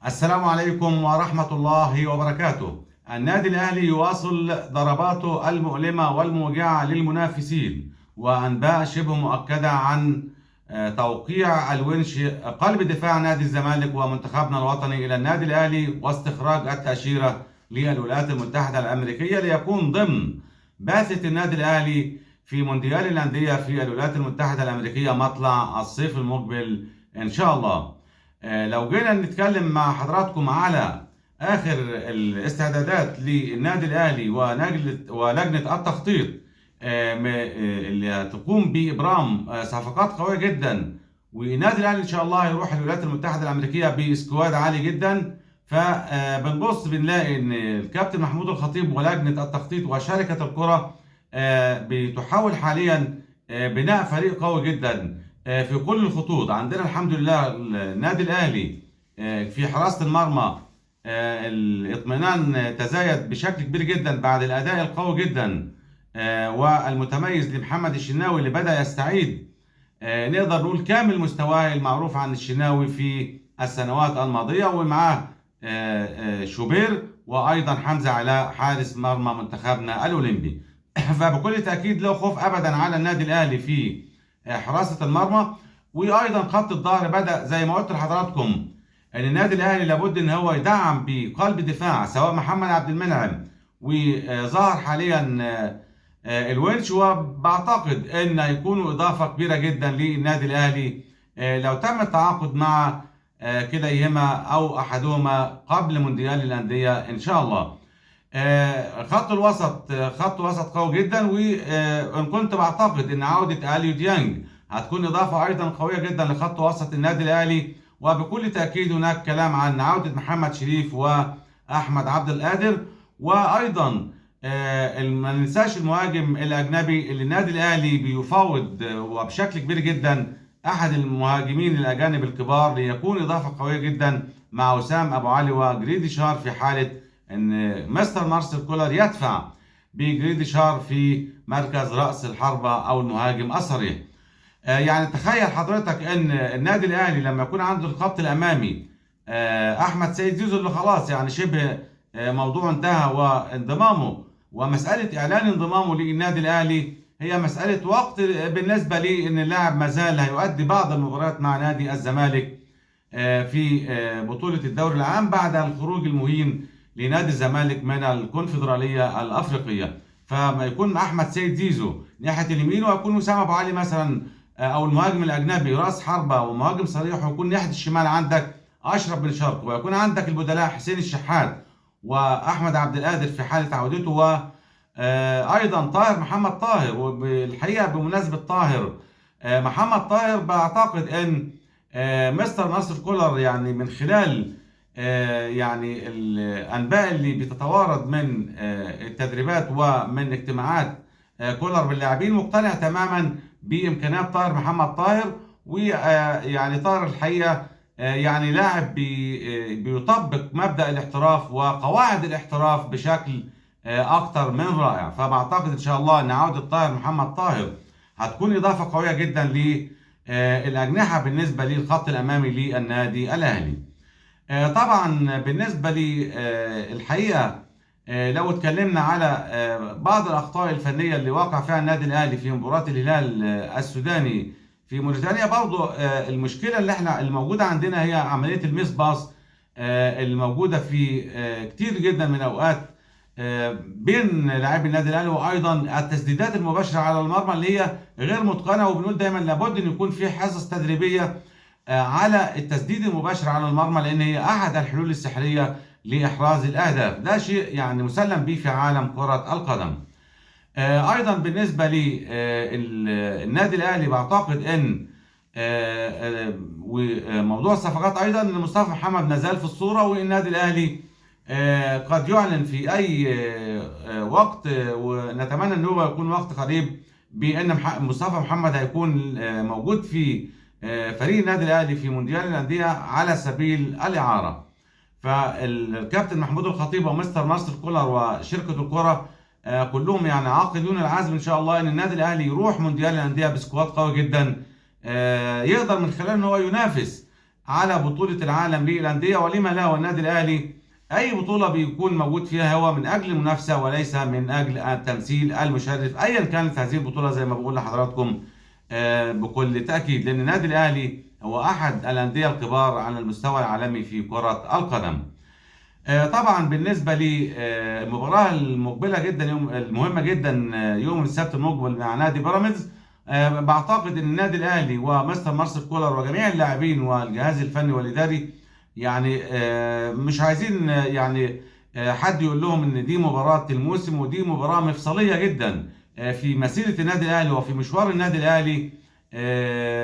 السلام عليكم ورحمة الله وبركاته. النادي الأهلي يواصل ضرباته المؤلمة والموجعة للمنافسين، وأنباء شبه مؤكدة عن توقيع الونش قلب دفاع نادي الزمالك ومنتخبنا الوطني إلى النادي الأهلي، واستخراج التأشيرة للولايات المتحدة الأمريكية ليكون ضمن بعثة النادي الأهلي في مونديال الأندية في الولايات المتحدة الأمريكية مطلع الصيف المقبل إن شاء الله. لو جينا نتكلم مع حضراتكم على آخر الاستعدادات للنادي الأهلي ولجنة التخطيط اللي هتقوم بإبرام صفقات قوية جدا، والنادي الأهلي إن شاء الله هيروح الولايات المتحدة الأمريكية بسكواد عالي جدا. فبنبص بنلاقي إن الكابتن محمود الخطيب ولجنة التخطيط وشركة الكرة بتحاول حاليا بناء فريق قوي جدا في كل الخطوط. عندنا الحمد لله النادي الأهلي في حراسة المرمى الاطمئنان تزايد بشكل كبير جدا بعد الأداء القوي جدا والمتميز لمحمد الشناوي اللي بدأ يستعيد نقدر نقول كامل مستواه المعروف عن الشناوي في السنوات الماضية، ومعاه شوبير وأيضا حمزة علاء حارس مرمى منتخبنا الأولمبي. فبكل تأكيد لا خوف أبدا على النادي الأهلي في حراسة المرمى. وأيضا خط الظهر بدأ زي ما قلت لحضراتكم ان النادي الاهلي لابد ان هو يدعم بقلب دفاع سواء محمد عبد المنعم، وظهر حاليا الونش، وبعتقد ان هيكونوا اضافه كبيره جدا للنادي الاهلي لو تم التعاقد مع كليهما او احدهما قبل مونديال الانديه ان شاء الله. خط الوسط خط وسط قوي جدا، وان كنت بعتقد ان عوده اليو ديانج هتكون اضافه ايضا قويه جدا لخط وسط النادي الاهلي. وبكل تأكيد هناك كلام عن عودة محمد شريف وأحمد عبد القادر، وأيضا ما ننساش المهاجم الأجنبي اللي النادي الأهلي بيفاوض وبشكل كبير جدا أحد المهاجمين الأجانب الكبار ليكون إضافة قوية جدا مع وسام أبو علي وجريدي شار، في حالة أن مستر مارسيل كولر يدفع بجريدي شار في مركز رأس الحربة أو المهاجم الصريح. يعني تخيل حضرتك ان النادي الاهلي لما يكون عنده الخط الامامي احمد سيد زيزو اللي خلاص يعني شبه موضوع انتهى وانضمامه، ومساله اعلان انضمامه للنادي الاهلي هي مساله وقت بالنسبه لي، ان اللاعب ما زال هيؤدي بعض المباريات مع نادي الزمالك في بطوله الدوري العام بعد الخروج المهين لنادي الزمالك من الكونفدراليه الافريقيه. فما يكون احمد سيد زيزو ناحيه اليمين، ويكون وسام ابو علي مثلا او المهاجم الاجنبي راس حربه ومهاجم صريح، ويكون ناحيه الشمال عندك اشرف بن شرقي، ويكون عندك البدلاء حسين الشحات واحمد عبد القادر في حاله عودته، وايضا طاهر محمد طاهر. وبالحقيقه بمناسبه طاهر محمد طاهر، بعتقد ان مستر ناصر كولر يعني من خلال يعني الانباء اللي بتتوارد من التدريبات ومن اجتماعات كولر باللاعبين مقتنع تماما بامكانيات طاهر محمد طاهر. ويعني طاهر الحقيقه يعني لاعب بيطبق مبدأ الاحتراف وقواعد الاحتراف بشكل اكتر من رائع. فبعتقد ان شاء الله ان عودة طاهر محمد طاهر هتكون اضافة قوية جدا للاجنحة بالنسبة للخط الامامي للنادي الاهلي. طبعا بالنسبة للحقيقة لو اتكلمنا على بعض الاخطاء الفنيه اللي وقع فيها النادي الاهلي في مباراه الهلال السوداني في موريتانيا، برضو المشكله اللي احنا الموجوده عندنا هي عمليه الميس باص الموجوده في كتير جدا من الاوقات بين لاعبي النادي الاهلي، وايضا التسديدات المباشره على المرمى اللي هي غير متقنه. وبنقول دايما لابد ان يكون في حصص تدريبيه على التسديد المباشر على المرمى، لان هي احد الحلول السحريه لإحراز الأهداف. ده شيء يعني مسلم به في عالم كرة القدم. أيضا بالنسبة للنادي الأهلي بعتقد أن وموضوع الصفقات أيضا أن مصطفى محمد ما زال في الصورة، والنادي الأهلي قد يعلن في أي وقت، ونتمنى أن هو يكون وقت قريب، بأن مصطفى محمد هيكون موجود في فريق النادي الأهلي في مونديال الأندية على سبيل الإعارة. فالكابتن محمود الخطيب ومستر مارسيل كولر وشركه الكره كلهم يعني عاقدون العزم ان شاء الله ان النادي الاهلي يروح مونديال الانديه بسكواد قوي جدا، يقدر من خلاله ان هو ينافس على بطولة العالم للأندية، ولما لا، والنادي الأهلي أي بطولة بيكون موجود فيها هو من أجل المنافسة وليس من أجل التمثيل المشرف أيا كانت هذه البطولة، زي ما بقول لحضراتكم بكل تأكيد، لأن النادي الأهلي هو أحد الأندية الكبار على المستوى العالمي في كرة القدم. طبعا بالنسبة للمباراة المقبلة جدا، يوم المهمة جدا، يوم السبت المقبل مع نادي بيراميدز، بعتقد ان النادي الاهلي ومستر مارسيل كولر وجميع اللاعبين والجهاز الفني والاداري يعني مش عايزين يعني حد يقول لهم ان دي مباراة الموسم، ودي مباراة مفصلية جدا في مسيرة النادي الاهلي وفي مشوار النادي الاهلي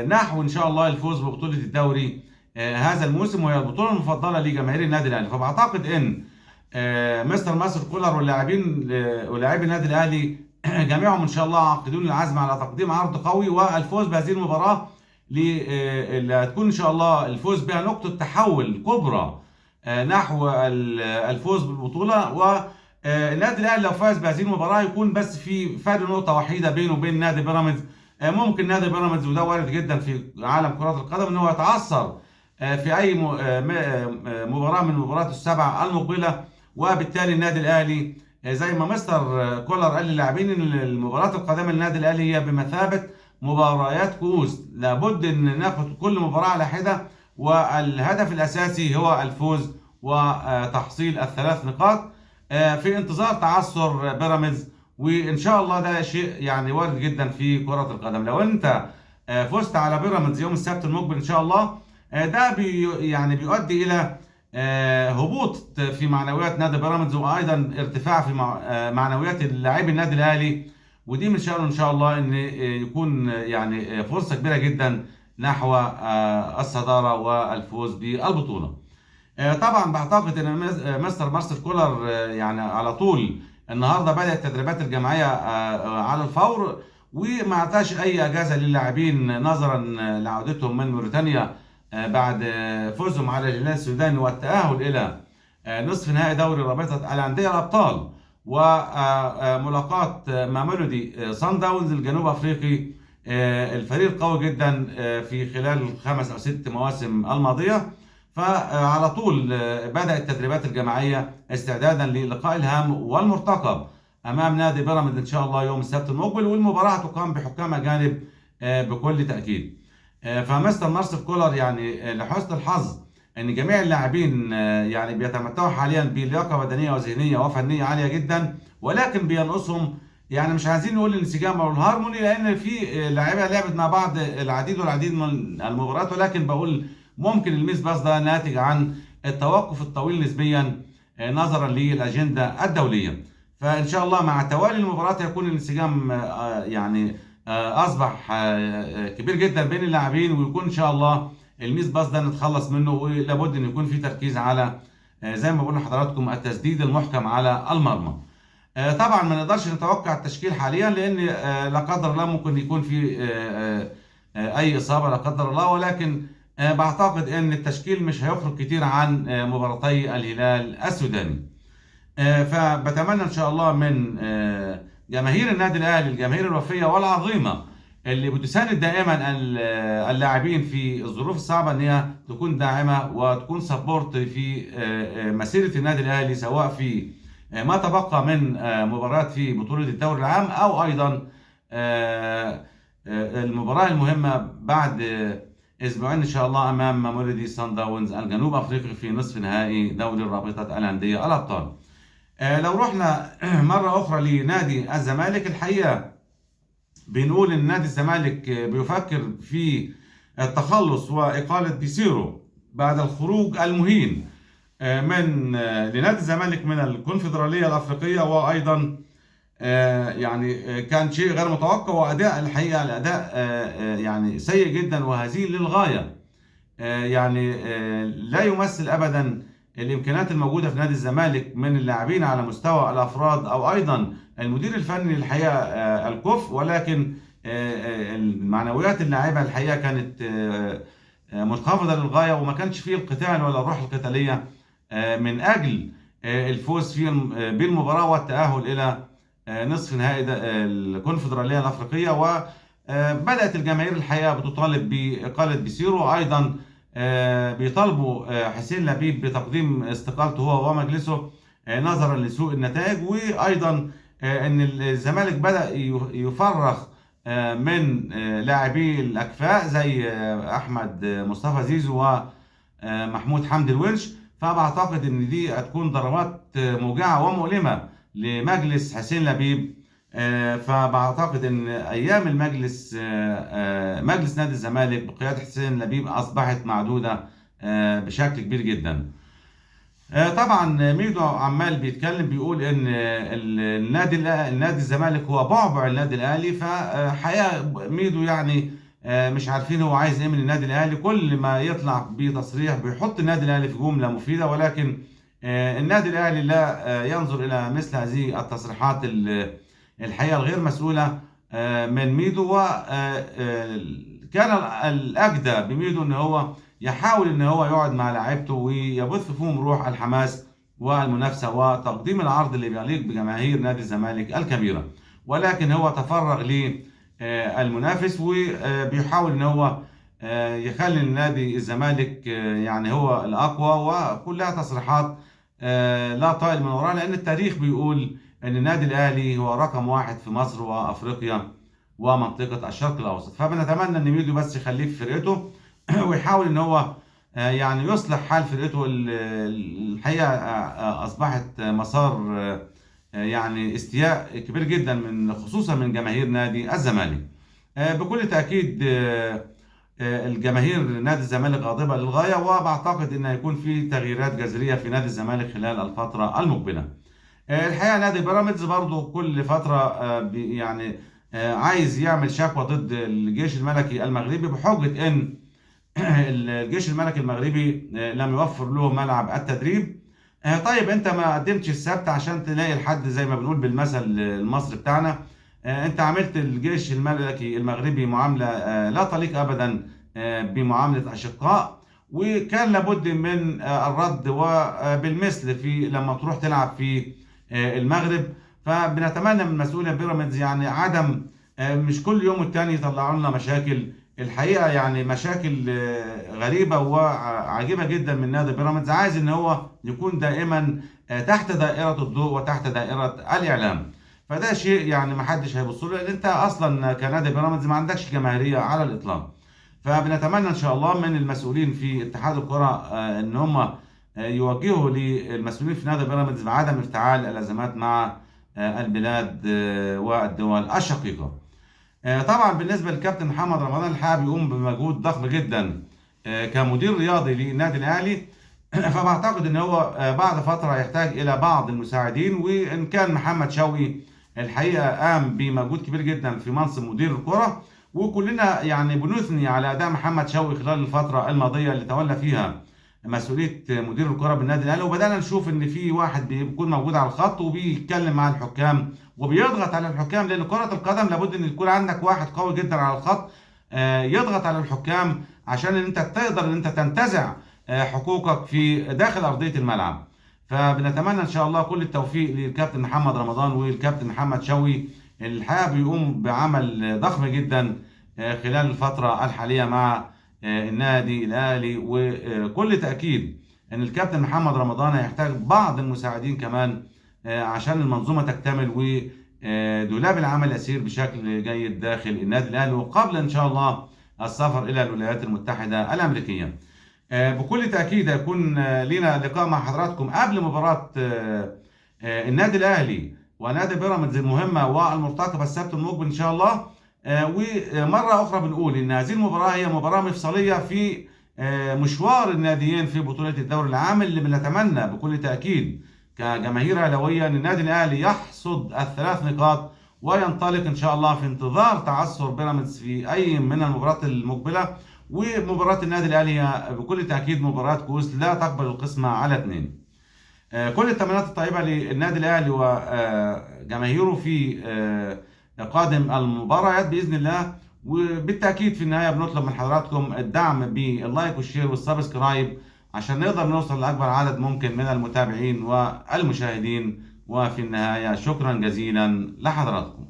نحو ان شاء الله الفوز ببطولة الدوري هذا الموسم، وهي البطولة المفضلة لجماهير النادي الاهلي. فبعتقد ان مستر مارسيل كولر واللاعبين ولاعبي النادي الاهلي جميعهم ان شاء الله عاقدون العزم على تقديم عرض قوي والفوز بهذه المباراه، اللي هتكون ان شاء الله الفوز بها نقطه تحول كبرى نحو الفوز بالبطوله. والنادي الاهلي لو فاز بهذه المباراه يكون بس في فرق نقطه وحيده بينه وبين نادي بيراميدز. ممكن نادي بيراميدز، وده وارد جدا في عالم كره القدم، ان هو يتعثر في اي مباراه من المباريات السبع المقبله، وبالتالي النادي الاهلي زي ما مستر كولر قال للاعبين ان المباريات القادمه للنادي الاهلي هي بمثابه مباريات كؤوس، لابد ان ناخد كل مباراه على حده، والهدف الاساسي هو الفوز وتحصيل الثلاث نقاط في انتظار تعثر بيراميدز. وان شاء الله ده شيء يعني وارد جدا في كره القدم. لو انت فزت على بيراميدز يوم السبت المقبل ان شاء الله، ده يعني بيؤدي الى هبوط في معنويات نادي بيراميدز، وايضا ارتفاع في معنويات لاعبي النادي الاهلي، ودي من شأنه ان شاء الله ان يكون يعني فرصه كبيره جدا نحو الصداره والفوز بالبطوله. طبعا بعتقد ان مستر مارسيل كولر يعني على طول النهارده بدأ التدريبات الجماعيه على الفور، وما اعطاش اي اجازه للاعبين نظرا لعودتهم من موريتانيا بعد فوزهم على الهلال السوداني والتأهل إلى نصف نهائي دوري رابطة الأندية الأبطال، وملاقاة ماميلودي صن داونز الجنوب أفريقي، الفريق القوي جدا في خلال الخمس أو ست مواسم الماضية. فعلى طول بدأ التدريبات الجماعية استعدادا للقاء الهام والمرتقب أمام نادي بيراميدز إن شاء الله يوم السبت المقبل، والمباراة تقام بحكام أجانب بكل تأكيد. فمستر مارسيل كولر يعني لحسن الحظ ان جميع اللاعبين يعني بيتمتعوا حاليا بلياقه بدنيه وذهنيه وفنيه عاليه جدا، ولكن بينقصهم يعني مش عايزين نقول الانسجام او الهارموني، لان في لاعيبه لعبت مع بعض العديد والعديد من المباريات، ولكن بقول ممكن الميس باس ده ناتج عن التوقف الطويل نسبيا نظرا للاجنده الدوليه. فان شاء الله مع توالي المباريات يكون الانسجام يعني اصبح كبير جدا بين اللاعبين، ويكون ان شاء الله الميس باس ده نتخلص منه، ولابد ان يكون في تركيز على زي ما بقول لحضراتكم التسديد المحكم على المرمى. طبعا ما نقدرش نتوقع التشكيل حاليا، لان لا قدر الله ممكن يكون في اي اصابه لا قدر الله، ولكن بعتقد ان التشكيل مش هيخرج كتير عن مباراتي الهلال السوداني. فبتمنى ان شاء الله من جماهير النادي الاهلي، الجماهير الوفيه والعظيمه اللي بتساند دائما اللاعبين في الظروف الصعبه، ان هي تكون داعمه وتكون سبورت في مسيره النادي الاهلي، سواء في ما تبقى من مباريات في بطوله الدوري العام، او ايضا المباراه المهمه بعد اسبوعين ان شاء الله امام ماميلودي صن داونز الجنوب افريقي في نصف نهائي دوري رابطه الانديه الابطال. لو رحنا مرة أخرى لنادي الزمالك، الحقيقة بنقول إن نادي الزمالك بيفكر في التخلص وإقالة بيسيرو بعد الخروج المهين لنادي الزمالك من الكونفدرالية الأفريقية، وأيضا يعني كان شيء غير متوقع، وأداء الحقيقة الأداء يعني سيء جدا وهزيل للغاية، يعني لا يمثل أبدا الامكانيات الموجوده في نادي الزمالك من اللاعبين على مستوى الافراد او ايضا المدير الفني الحقيقه الكفء، ولكن معنويات اللاعيبه الحقيقه كانت منخفضه للغايه، وما كانش فيه القتال ولا الروح القتاليه من اجل الفوز في بالمباراه والتاهل الى نصف نهائي الكونفدراليه الافريقيه. وبدات الجماهير الحقيقه بتطالب باقاله بيسيرو، وايضا بيطالبوا حسين لبيب بتقديم استقالته هو ومجلسه نظرا لسوء النتائج، وأيضا إن الزمالك بدأ يفرغ من لاعبي الأكفاء زي أحمد مصطفى زيزو ومحمود حمدي الونش. فبعتقد إن دي هتكون ضربات موجعة ومؤلمة لمجلس حسين لبيب. فبعتقد ان ايام المجلس مجلس نادي الزمالك بقياده حسين لبيب اصبحت معدوده بشكل كبير جدا. طبعا ميدو عمال بيتكلم بيقول ان النادي الزمالك هو بعبع النادي الاهلي. فحقيقه ميدو يعني مش عارفين هو عايز ايه من النادي الاهلي. كل ما يطلع بتصريح بيحط النادي الاهلي في جمله مفيده، ولكن النادي الاهلي لا ينظر الى مثل هذه التصريحات الحقيقه الغير مسؤوله من ميدو. وكان الاجدى بميدو ان هو يحاول ان هو يقعد مع لاعيبته ويبث فيهم روح الحماس والمنافسه وتقديم العرض اللي بيليق بجماهير نادي الزمالك الكبيره. ولكن هو تفرغ للمنافس وبيحاول ان هو يخلي نادي الزمالك يعني هو الاقوى، وكلها تصريحات لا طائل من وراها، لان التاريخ بيقول ان النادي الاهلي هو رقم واحد في مصر وافريقيا ومنطقه الشرق الاوسط. فبنتمنى ان ميدو بس يخليه في فرقته ويحاول ان هو يعني يصلح حال فرقته. الحقيقه اصبحت مسار يعني استياء كبير جدا من خصوصا من جماهير نادي الزمالك. بكل تاكيد الجماهير نادي الزمالك غاضبه للغايه، وبعتقد ان هيكون في تغييرات جذريه في نادي الزمالك خلال الفتره المقبله. الحقيقه نادي بيراميدز برضه كل فتره يعني عايز يعمل شكوى ضد الجيش الملكي المغربي بحجه ان الجيش الملكي المغربي لم يوفر له ملعب التدريب. طيب انت ما قدمتش السبت عشان تلاقي الحد زي ما بنقول بالمثل المصري بتاعنا. انت عملت الجيش الملكي المغربي معاملة لا تليق ابدا بمعاملة اشقاء، وكان لابد من الرد وبالمثل في لما تروح تلعب في المغرب. فبنتمنى من مسؤولي بيراميدز يعني عدم مش كل يوم والتاني يطلعوا لنا مشاكل. الحقيقه يعني مشاكل غريبه وعجيبه جدا من نادي بيراميدز. عايز ان هو يكون دائما تحت دائره الضوء وتحت دائره الاعلام. فده شيء يعني ما حدش هيبص له، لان انت اصلا كنادي بيراميدز ما عندكش جماهيريه على الاطلاق. فبنتمنى ان شاء الله من المسؤولين في اتحاد الكره ان هم يوجهوا للمسؤولين في نادي بيراميدز بعدم افتعال الازمات مع البلاد والدول الشقيقه. طبعا بالنسبه للكابتن محمد رمضان الحقيقه بيقوم بمجهود ضخم جدا كمدير رياضي للنادي الاهلي. فبعتقد ان هو بعد فتره يحتاج الى بعض المساعدين، وان كان محمد شوقي الحقيقه قام بمجهود كبير جدا في منصب مدير الكره، وكلنا يعني بنثني على اداء محمد شوقي خلال الفتره الماضيه اللي تولى فيها مسؤوليه مدير الكره بالنادي الاهلي. وبدانا نشوف ان في واحد بيكون موجود على الخط وبيتكلم مع الحكام وبيضغط على الحكام، لان كره القدم لابد ان يكون عندك واحد قوي جدا على الخط يضغط على الحكام عشان ان انت تقدر ان انت تنتزع حقوقك في داخل ارضيه الملعب. فبنتمنى ان شاء الله كل التوفيق للكابتن محمد رمضان والكابتن محمد شوقي. الحقيقه بيقوم بعمل ضخم جدا خلال الفتره الحاليه مع النادي الاهلي، وكل تاكيد ان الكابتن محمد رمضان هيحتاج بعض المساعدين كمان عشان المنظومه تكتمل ودولاب العمل يسير بشكل جيد داخل النادي الاهلي، وقبل ان شاء الله السفر الى الولايات المتحده الامريكيه. بكل تاكيد هيكون لنا لقاء مع حضراتكم قبل مباراه النادي الاهلي ونادي بيراميدز المهمه والمرتقبه السبت المقبل ان شاء الله. ومره اخرى بنقول ان هذه المباراه هي مباراه مفصليه في مشوار الناديين في بطوله الدوري العام، اللي بنتمنى بكل تاكيد كجماهير اهلاويه ان النادي الاهلي يحصد الثلاث نقاط وينطلق ان شاء الله في انتظار تعثر بيراميدز في اي من المباريات المقبله. ومباراه النادي الاهلي هي بكل تاكيد مباراه كؤوس لا تقبل القسمه على اثنين. كل التمنيات الطيبه للنادي الاهلي وجماهيره في قادم المباريات باذن الله. وبالتاكيد في النهايه بنطلب من حضراتكم الدعم باللايك والشير والسبسكرايب عشان نقدر نوصل لاكبر عدد ممكن من المتابعين والمشاهدين. وفي النهايه شكرا جزيلا لحضراتكم.